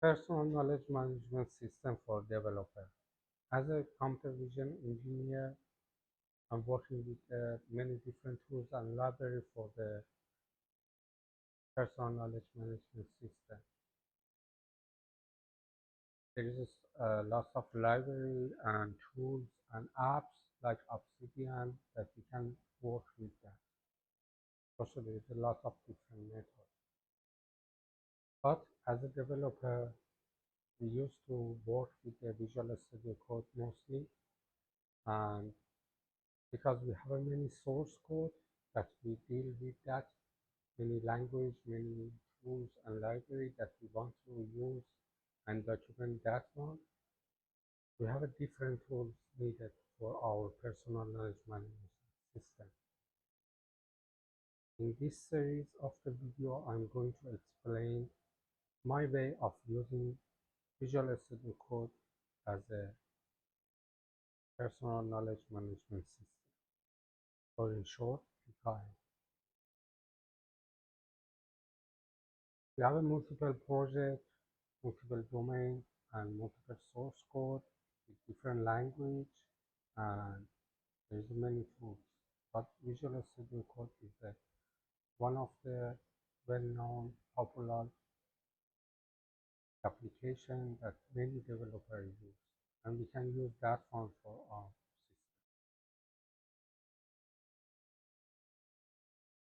Personal knowledge management system for developer. As a computer vision engineer, I'm working with many different tools and library for the personal knowledge management system. There is lots of library and tools and apps like Obsidian that we can work with that. Also, there is a lot of different methods. But as a developer, we used to work with the Visual Studio Code mostly, and because we have a many source code that we deal with that, many language, many tools and library that we want to use and document that one, we have a different tools needed for our personal knowledge management system. In this series of the video, I'm going to explain my way of using Visual Studio Code as a personal knowledge management system, or in short, PKM. We have a multiple project, multiple domain, and multiple source code with different language, and there's many tools. But Visual Studio Code is one of the well-known, popular application that many developers use, and we can use that one for our system.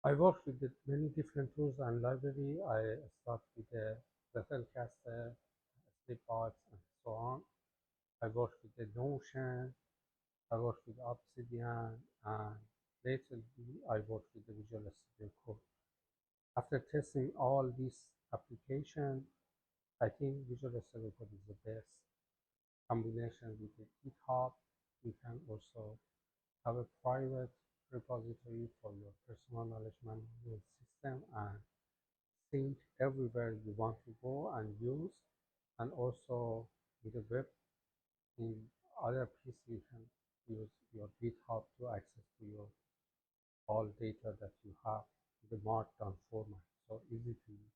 I work with many different tools and library. I start with the Zettelkasten, Slipbox, and so on. I work with the Notion. I work with Obsidian, and lately I work with the Visual Studio Code. After testing all these applications, I think Visual Studio Code is the best combination with the GitHub. You can also have a private repository for your personal knowledge management system and sync everywhere you want to go and use. And also with the web in other PC, you can use your GitHub to access to your all data that you have in the markdown format. So easy to use.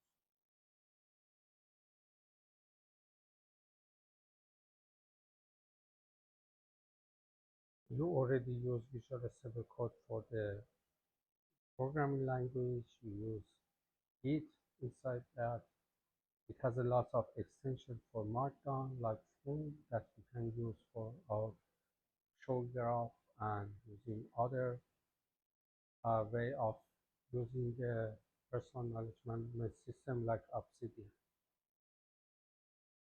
You already use Visual Studio Code for the programming language. You use Git inside that. It has a lot of extensions for Markdown, like Flume, that you can use for our show graph and using other way of using the personal knowledge management system like Obsidian.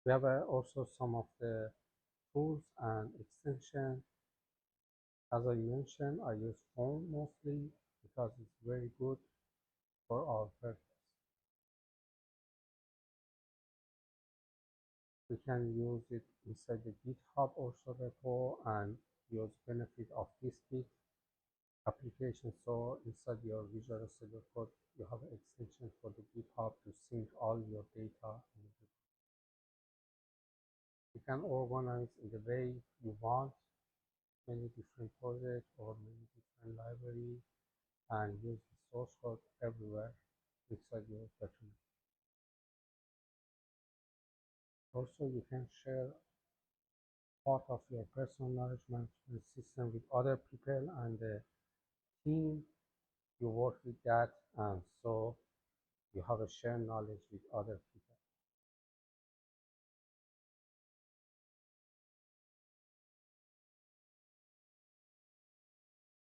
We have also some of the tools and extensions. As I mentioned, I use Flume mostly because it's very good for our purpose. We can use it inside the GitHub also repo and use benefit of this Git application. So inside your Visual Studio Code, you have an extension for the GitHub to sync all your data. You can organize in the way you want many different projects or many different libraries and use the source code everywhere inside your document. Also, you can share part of your personal knowledge management system with other people and the team you work with that, and so you have a shared knowledge with other people.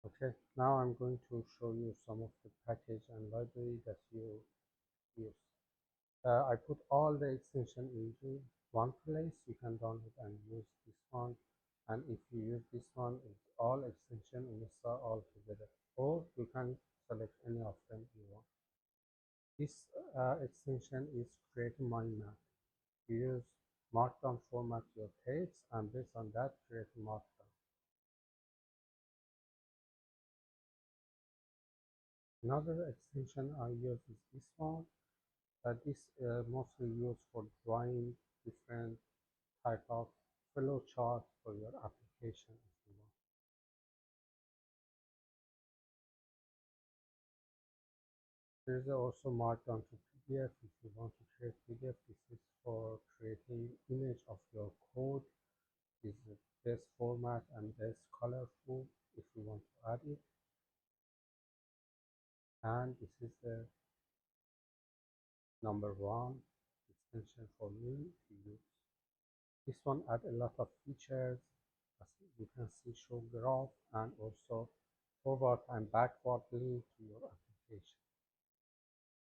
Okay, now I'm going to show you some of the package and library that you use. I put all the extension into one place. You can download and use this one. And if you use this one, it's all extension install all together. Or you can select any of them you want. This extension is create mind map. You use Markdown format your text and based on that create Markdown. Another extension I use is this one. This mostly used for drawing different type of flow chart for your application if you want. There is also Markdown to PDF if you want to create PDF. This is for create and this is the number one extension for me to use. This one adds a lot of features, as you can see, show graph and also forward and backward link to your application.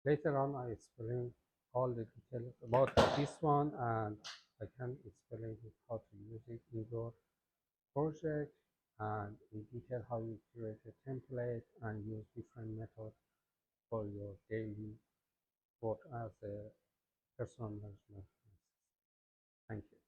Later on, I explain all the details about this one, and I can explain how to use it in your project and in detail how you create a template and use different methods for your daily work as a personal management. Thank you.